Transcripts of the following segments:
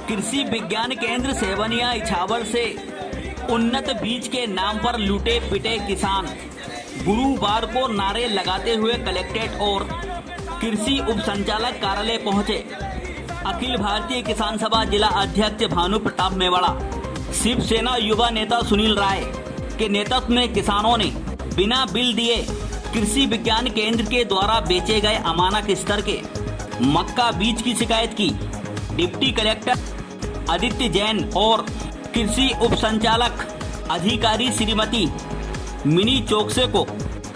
कृषि विज्ञान केंद्र सेवनिया इछावर से उन्नत बीज के नाम पर लूटे पिटे किसान गुरुवार को नारे लगाते हुए कलेक्ट्रेट और कृषि उप संचालक कार्यालय पहुंचे। अखिल भारतीय किसान सभा जिला अध्यक्ष भानु प्रताप मेवाड़ा, शिवसेना युवा नेता सुनील राय के नेतृत्व में किसानों ने बिना बिल दिए कृषि विज्ञान केंद्र के द्वारा बेचे गए अमानक स्तर के मक्का बीज की शिकायत की। डिप्टी कलेक्टर आदित्य जैन और कृषि उप संचालक अधिकारी श्रीमती मिनी चौकसे को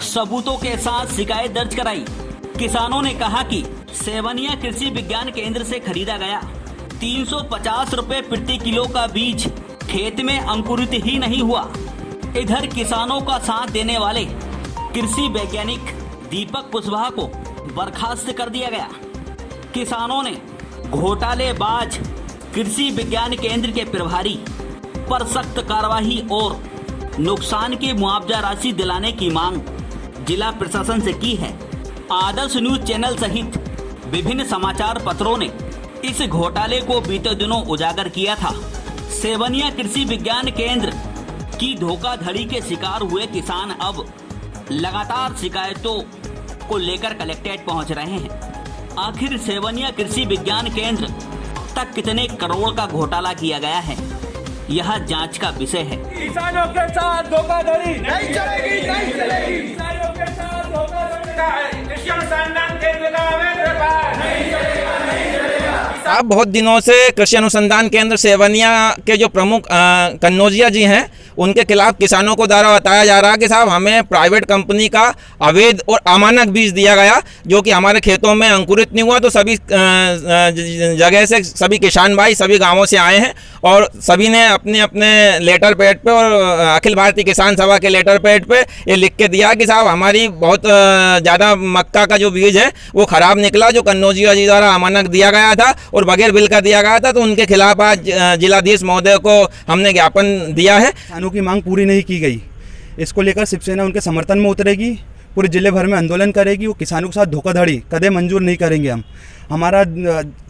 सबूतों के साथ शिकायत दर्ज कराई। किसानों ने कहा कि सेवनिया कृषि विज्ञान केंद्र से खरीदा गया 350 रुपए प्रति किलो का बीज खेत में अंकुरित ही नहीं हुआ। इधर किसानों का साथ देने वाले कृषि वैज्ञानिक दीपक कुशवाहा को बर्खास्त कर दिया गया। किसानों ने घोटालेबाज कृषि विज्ञान केंद्र के प्रभारी पर सख्त कार्रवाई और नुकसान की मुआवजा राशि दिलाने की मांग जिला प्रशासन से की है। आदर्श न्यूज चैनल सहित विभिन्न समाचार पत्रों ने इस घोटाले को बीते दिनों उजागर किया था। सेवनिया कृषि विज्ञान केंद्र की धोखाधड़ी के शिकार हुए किसान अब लगातार शिकायतों को लेकर कलेक्ट्रेट पहुंच रहे हैं। आखिर सेवनिया कृषि विज्ञान केंद्र तक कितने करोड़ का घोटाला किया गया है, यह जांच का विषय है। किसानों के साथ धोखाधड़ी नहीं चलेगी, नहीं चलेगी। किसानों के साथ धोखाधड़ी का है। कृषि अनुसंधान केंद्र का अवैध व्यापार नहीं चलेगा, नहीं चलेगा। आप बहुत दिनों से कृषि अनुसंधान केंद्र सेवनिया के जो प्रमुख कन्नौजिया जी हैं, उनके खिलाफ किसानों को द्वारा बताया जा रहा है कि साहब हमें प्राइवेट कंपनी का अवैध और अमानक बीज दिया गया जो कि हमारे खेतों में अंकुरित नहीं हुआ। तो सभी जगह से सभी किसान भाई सभी गांवों से आए हैं और सभी ने अपने अपने लेटर पैड पे और अखिल भारतीय किसान सभा के लेटर पैड पे ये लिख के दिया कि साहब हमारी बहुत ज़्यादा मक्का का जो बीज है वो ख़राब निकला, जो कन्नौजिया जी द्वारा अमानक दिया गया था और बगैर बिल का दिया गया था। तो उनके खिलाफ आज जिलाधीश महोदय को हमने ज्ञापन दिया है। किसानों की मांग पूरी नहीं की गई, इसको लेकर शिवसेना उनके समर्थन में उतरेगी, पूरे जिले भर में आंदोलन करेगी। वो किसानों के साथ धोखाधड़ी कदे मंजूर नहीं करेंगे हम। हमारा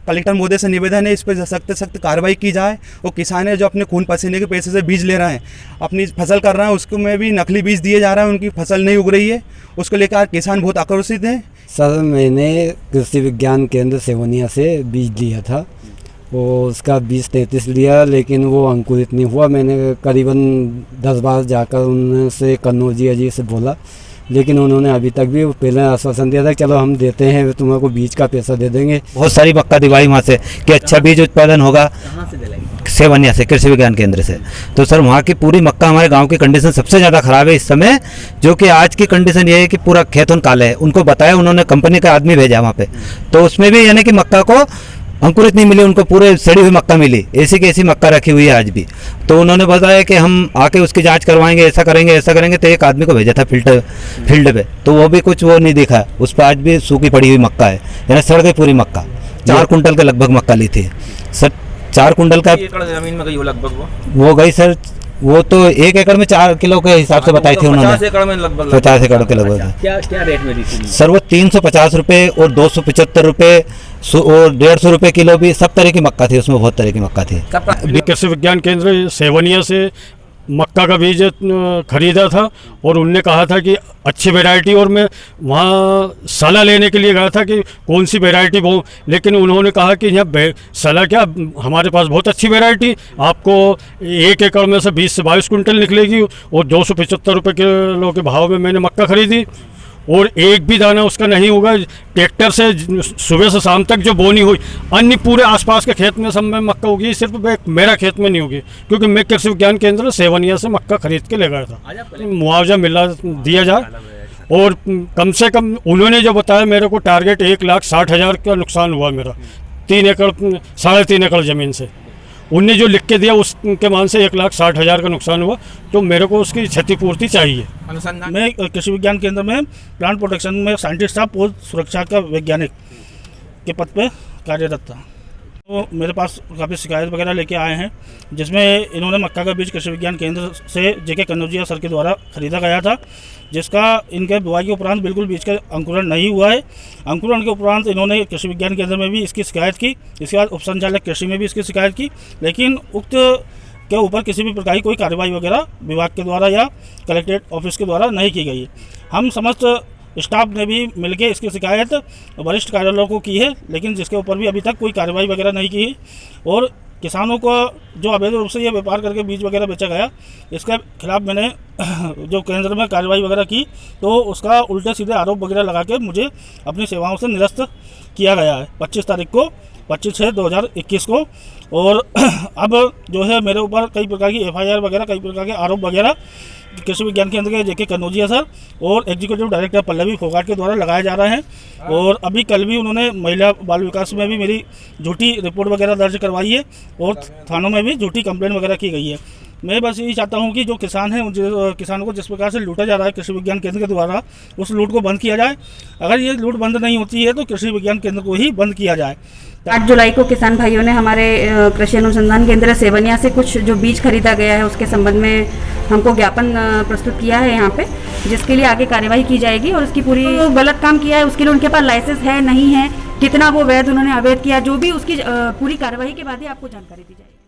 कलेक्टर महोदय से निवेदन है इस पर सख्त सख्त कार्रवाई की जाए। वो किसान है जो अपने खून पसीने के पैसे से बीज ले रहे हैं, अपनी फसल कर रहे हैं, उसको में भी नकली बीज दिए जा रहे हैं, उनकी फसल नहीं उग रही है। उसको लेकर किसान बहुत आक्रोशित हैं। सर मैंने कृषि विज्ञान केंद्र सेवनिया से बीज लिया था, वो उसका 20-33 लिया लेकिन वो अंकुरित नहीं हुआ। मैंने करीबन 10 बार जाकर उनसे कन्नौजिया जी से बोला, लेकिन उन्होंने अभी तक भी पहले आश्वासन दिया था कि चलो हम देते हैं, तुम्हारे बीज का पैसा दे देंगे। बहुत सारी मक्का दिवाई वहाँ से कि अच्छा बीज उत्पादन होगा। सेवनिया से कृषि विज्ञान केंद्र से। तो सर वहाँ की पूरी मक्का हमारे गांव की कंडीशन सबसे ज़्यादा ख़राब है इस समय, जो कि आज की कंडीशन ये है कि पूरा खेत उन काले है। उनको बताया, उन्होंने कंपनी का आदमी भेजा वहाँ पे, तो उसमें भी यानी कि मक्का को अंकुरित नहीं मिली, उनको पूरे सड़ी हुई मक्का मिली, ऐसी की ऐसी मक्का रखी हुई है आज भी। तो उन्होंने बताया कि हम आके उसकी जांच करवाएंगे, ऐसा करेंगे ऐसा करेंगे। तो एक आदमी को भेजा था फील्ड पे, तो वो भी कुछ वो नहीं दिखा। उस पर आज भी सूखी पड़ी हुई मक्का है, यानी सड़ गई पूरी मक्का। 4 कुंटल के लगभग मक्का ली थी सर। 4 कुंटल का एकड़ जमीन में गई वो लगभग वो गई सर। वो तो 1 एकड़ में 4 किलो के हिसाब से बताई थी उन्होंने। 50 एकड़ में लगभग 50 एकड़ के लगभग। क्या रेट में दी थी सर? वो 350 रुपये और 275 रुपये और 150 रुपये किलो भी, सब तरह की मक्का थी उसमें, बहुत तरह की मक्का थी। कृषि विज्ञान केंद्र सेवनिया से मक्का का बीज खरीदा था और उनने कहा था कि अच्छी वैरायटी, और मैं वहाँ सलाह लेने के लिए गया था कि कौन सी वैरायटी वो, लेकिन उन्होंने कहा कि यहाँ सलाह क्या, हमारे पास बहुत अच्छी वैरायटी, आपको 1 एकड़ में से 20 से 22 कुंटल निकलेगी। और 275 रुपये किलो के भाव में मैंने मक्का खरीदी और एक भी दाना उसका नहीं होगा। ट्रैक्टर से सुबह से शाम तक जो बोनी हुई, अन्य पूरे आसपास के खेत में सब में मक्का होगी, सिर्फ मेरा खेत में नहीं होगी, क्योंकि मैं कृषि विज्ञान केंद्र सेवनिया से मक्का खरीद के ले गया था। मुआवजा दिया जाए और कम से कम उन्होंने जो बताया मेरे को टारगेट 1,60,000 का नुकसान हुआ मेरा 3 एकड़ 3.5 एकड़ ज़मीन से। उनने जो लिख के दिया उसके मान से 1,60,000 का नुकसान हुआ, तो मेरे को उसकी क्षतिपूर्ति चाहिए। मैं कृषि विज्ञान केंद्र में प्लांट प्रोटेक्शन में साइंटिस्ट था, पोस्ट सुरक्षा का वैज्ञानिक के पद पे कार्यरत था। तो मेरे पास काफ़ी शिकायत वगैरह लेके आए हैं, जिसमें इन्होंने मक्का का बीज कृषि विज्ञान केंद्र से जेके कन्नौजिया सर के द्वारा खरीदा गया था, जिसका इनके बुआई के उपरांत बिल्कुल बीज का अंकुरण नहीं हुआ है। अंकुरण के उपरांत इन्होंने कृषि विज्ञान केंद्र में भी इसकी शिकायत की, इसके बाद उप संचालक कृषि में भी इसकी शिकायत की, लेकिन उक्त के ऊपर किसी भी प्रकार की कोई कार्रवाई वगैरह विभाग के द्वारा या कलेक्ट्रेट ऑफिस के द्वारा नहीं की गई। हम समस्त स्टाफ ने भी मिलकर इसकी शिकायत वरिष्ठ कार्यालयों को की है, लेकिन जिसके ऊपर भी अभी तक कोई कार्रवाई वगैरह नहीं की है। और किसानों को जो अवैध रूप से ये व्यापार करके बीज वगैरह बेचा गया, इसके खिलाफ मैंने जो केंद्र में कार्रवाई वगैरह की, तो उसका उल्टे सीधे आरोप वगैरह लगा के मुझे अपनी सेवाओं से निरस्त किया गया है 25 तारीख को, 25/6/2021 को। और अब जो है मेरे ऊपर कई प्रकार की FIR वगैरह, कई प्रकार के आरोप वगैरह कृषि विज्ञान केंद्र के जेके कन्नौजिया सर और एग्जीक्यूटिव डायरेक्टर पल्लवी फोगाट के द्वारा लगाए जा रहे हैं। और अभी कल भी उन्होंने महिला बाल विकास में भी मेरी झूठी रिपोर्ट वगैरह दर्ज करवाई है और थानों में भी झूठी कंप्लेंट वगैरह की गई है। मैं बस यही चाहता हूं कि जो किसान हैं, किसानों को जिस प्रकार से लूटा जा रहा है कृषि विज्ञान केंद्र के द्वारा, उस लूट को बंद किया जाए। अगर ये लूट बंद नहीं होती है तो कृषि विज्ञान केंद्र को ही बंद किया जाए। 8 जुलाई को किसान भाइयों ने हमारे कृषि अनुसंधान केंद्र सेवनिया से कुछ जो बीज खरीदा गया है उसके संबंध में हमको ज्ञापन प्रस्तुत किया है यहाँ पे, जिसके लिए आगे कार्यवाही की जाएगी। और उसकी पूरी गलत काम किया है उसके लिए उनके पास लाइसेंस है नहीं है, कितना वो वैध उन्होंने अवैध किया, जो भी उसकी पूरी कार्यवाही के बाद ही आपको जानकारी दी जाएगी।